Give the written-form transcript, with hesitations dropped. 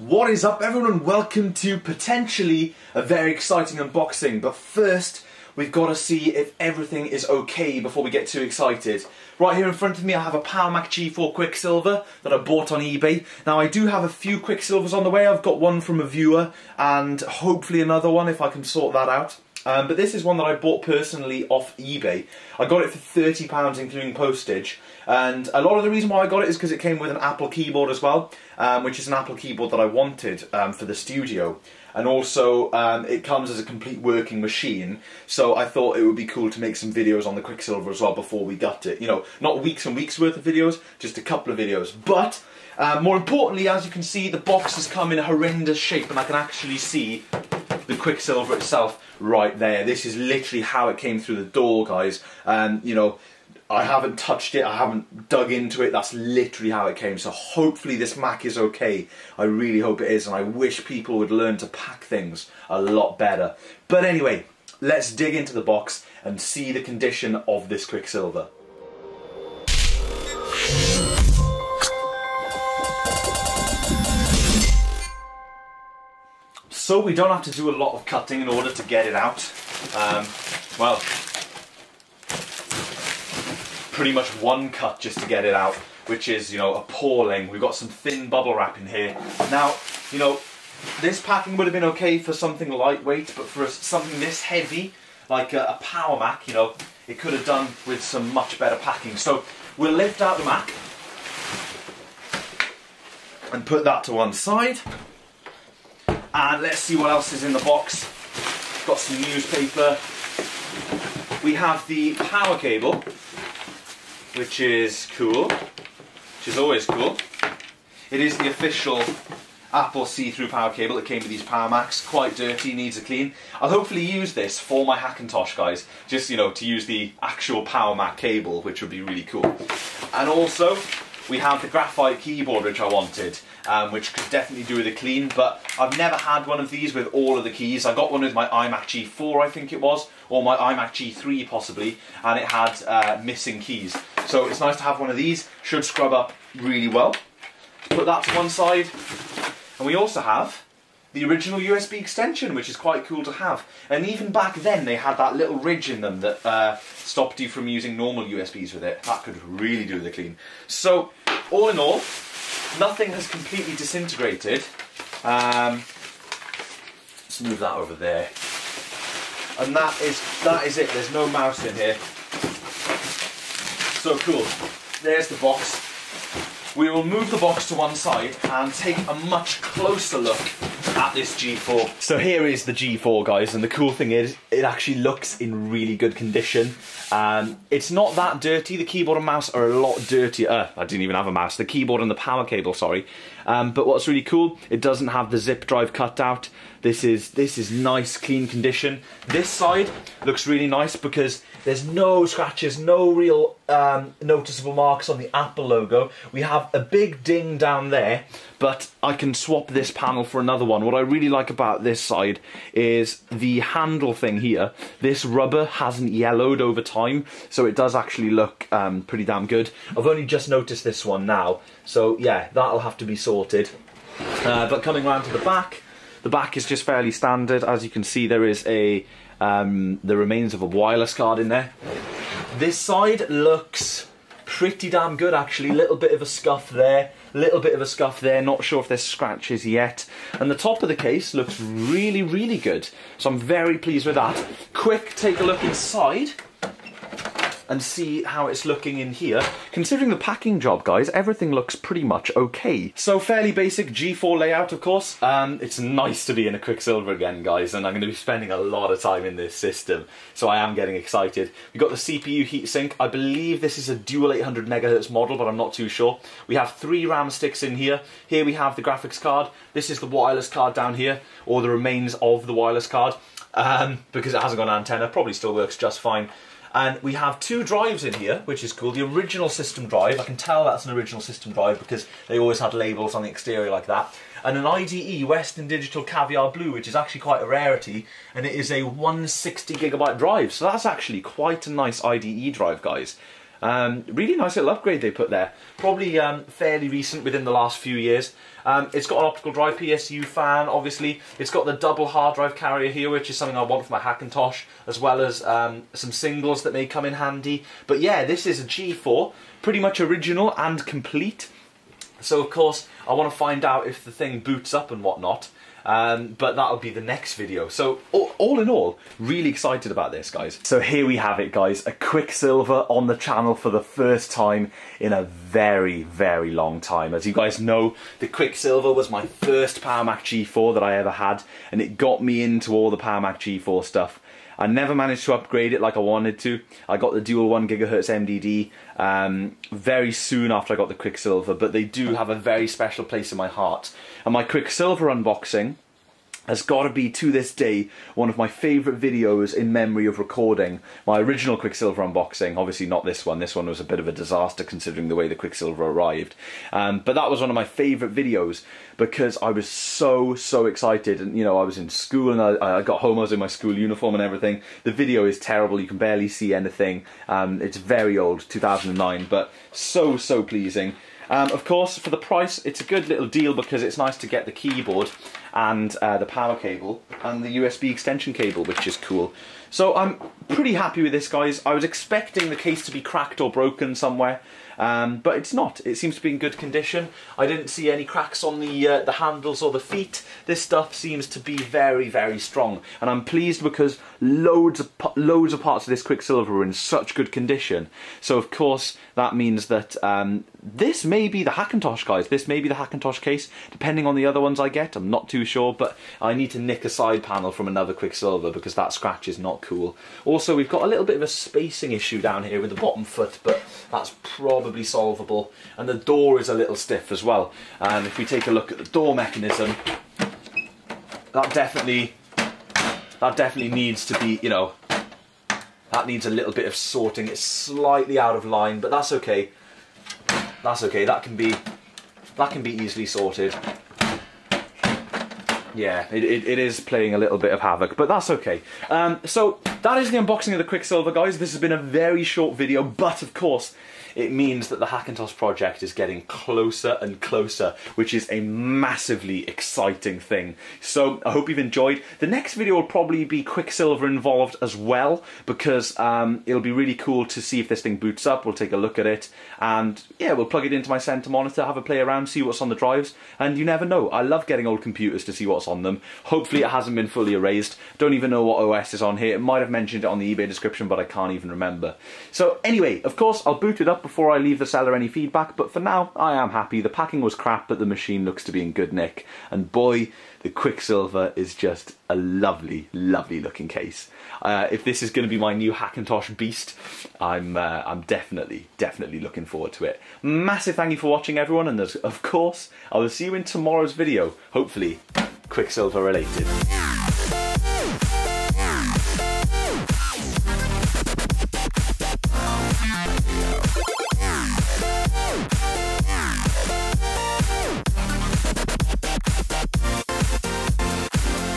What is up everyone, welcome to potentially a very exciting unboxing, but first we've got to see if everything is okay before we get too excited. Right here in front of me I have a PowerMac G4 Quicksilver that I bought on eBay. Now I do have a few Quicksilvers on the way. I've got one from a viewer and hopefully another one if I can sort that out. But this is one that I bought personally off eBay. I got it for £30 including postage, and a lot of the reason why I got it is because it came with an Apple keyboard as well, which is an Apple keyboard that I wanted for the studio. And also it comes as a complete working machine, so I thought it would be cool to make some videos on the Quicksilver as well before we got it. You know, not weeks and weeks worth of videos, just a couple of videos. But more importantly, as you can see, the box has come in a horrendous shape and I can actually see the Quicksilver itself right there. This is literally how it came through the door, guys. You know, I haven't touched it, I haven't dug into it, that's literally how it came. So hopefully this Mac is okay. I really hope it is, and I wish people would learn to pack things a lot better. But anyway, let's dig into the box and see the condition of this Quicksilver. So we don't have to do a lot of cutting in order to get it out. Well, pretty much one cut just to get it out, which is, you know, appalling. We've got some thin bubble wrap in here. Now, you know, this packing would have been okay for something lightweight, but for something this heavy, like a PowerMac, you know, it could have done with some much better packing. So we'll lift out the Mac and put that to one side. And let's see what else is in the box. Got some newspaper. We have the power cable, which is cool, which is always cool. It is the official Apple see-through power cable. It came with these Power Macs. Quite dirty, needs a clean. I'll hopefully use this for my Hackintosh, guys. Just, you know, to use the actual Power Mac cable, which would be really cool. And also, we have the graphite keyboard, which I wanted, which could definitely do with a clean, but I've never had one of these with all of the keys. I got one with my iMac G4, I think it was, or my iMac G3 possibly, and it had missing keys. So it's nice to have one of these. Should scrub up really well. Put that to one side. And we also have the original USB extension, which is quite cool to have. And even back then they had that little ridge in them that stopped you from using normal USBs with it. That could really do the clean. So all in all, nothing has completely disintegrated. Let's move that over there. And that is it. There's no mouse in here. So cool. There's the box. We will move the box to one side and take a much closer look at this G4. So here is the G4, guys, and the cool thing is it actually looks in really good condition. It's not that dirty. The keyboard and mouse are a lot dirtier. I didn't even have a mouse. The keyboard and the power cable, sorry. But what's really cool, it doesn't have the zip drive cut out. This is nice, clean condition. This side looks really nice because there's no scratches, no real noticeable marks on the Apple logo. We have a big ding down there, but I can swap this panel for another one. What I really like about this side is the handle thing here. This rubber hasn't yellowed over time, so it does actually look pretty damn good. I've only just noticed this one now, so yeah, that'll have to be sorted. But coming around to the back is just fairly standard. As you can see, there is the remains of a wireless card in there. This side looks pretty damn good actually. Little bit of a scuff there, little bit of a scuff there. Not sure if there's scratches yet. And the top of the case looks really, really good. So I'm very pleased with that. Quick take a look inside and see how it's looking in here. Considering the packing job, guys, everything looks pretty much okay. So fairly basic G4 layout, of course. It's nice to be in a Quicksilver again, guys, and I'm going to be spending a lot of time in this system, so I am getting excited. We've got the CPU heatsink. I believe this is a dual 800 MHz model, but I'm not too sure. We have 3 RAM sticks in here. Here we have the graphics card. This is the wireless card down here, or the remains of the wireless card, because it hasn't got an antenna. Probably still works just fine. And we have 2 drives in here, which is cool. The original system drive, I can tell that's an original system drive because they always had labels on the exterior like that. And an IDE Western Digital Caviar Blue, which is actually quite a rarity, and it is a 160GB drive. So that's actually quite a nice IDE drive, guys. Really nice little upgrade they put there. Probably fairly recent within the last few years. It's got an optical drive PSU fan, obviously. It's got the double hard drive carrier here, which is something I want for my Hackintosh, as well as some singles that may come in handy. But yeah, this is a G4, pretty much original and complete. So of course, I want to find out if the thing boots up and whatnot. But that'll be the next video. So all in all, really excited about this, guys. So here we have it, guys. A Quicksilver on the channel for the first time in a very, very long time. As you guys know, the Quicksilver was my first Power Mac G4 that I ever had, and it got me into all the Power Mac G4 stuff. I never managed to upgrade it like I wanted to. I got the dual 1 GHz MDD very soon after I got the Quicksilver, but they do have a very special place in my heart. And my Quicksilver unboxing has got to be, to this day, one of my favourite videos in memory of recording. My original Quicksilver unboxing, obviously not this one. This one was a bit of a disaster considering the way the Quicksilver arrived. But that was one of my favourite videos because I was so excited. And, you know, I was in school and I got home, I was in my school uniform and everything. The video is terrible, you can barely see anything. It's very old, 2009, but so pleasing. Of course, for the price, it's a good little deal because it's nice to get the keyboard and the power cable and the USB extension cable, which is cool. So I'm pretty happy with this, guys. I was expecting the case to be cracked or broken somewhere, but it's not. It seems to be in good condition. I didn't see any cracks on the handles or the feet. This stuff seems to be very strong, and I'm pleased because loads of parts of this Quicksilver are in such good condition. So of course that means that this may be the Hackintosh, guys. This may be the Hackintosh case, depending on the other ones I get. I'm not too sure, but I need to nick a side panel from another Quicksilver because that scratch is not cool. Also, we've got a little bit of a spacing issue down here with the bottom foot, but that's probably solvable. And the door is a little stiff as well. And if we take a look at the door mechanism, that definitely needs to be, you know, that needs a little bit of sorting. It's slightly out of line, but that's okay. That's okay. That can be easily sorted. Yeah, it is playing a little bit of havoc, but that's okay. So that is the unboxing of the Quicksilver, guys. This has been a very short video, but of course it means that the Hackintosh project is getting closer and closer, which is a massively exciting thing. So I hope you've enjoyed. The next video will probably be Quicksilver involved as well, because it'll be really cool to see if this thing boots up. We'll take a look at it, and yeah, we'll plug it into my center monitor, have a play around, see what's on the drives, and you never know. I love getting old computers to see what's on them. Hopefully it hasn't been fully erased. Don't even know what OS is on here. It might have mentioned it on the eBay description, but I can't even remember. So anyway, of course, I'll boot it up before I leave the seller any feedback, but for now, I am happy. The packing was crap, but the machine looks to be in good nick. And boy, the Quicksilver is just a lovely looking case. If this is going to be my new Hackintosh beast, I'm definitely looking forward to it. Massive thank you for watching, everyone, and of course, I will see you in tomorrow's video, hopefully Quicksilver related.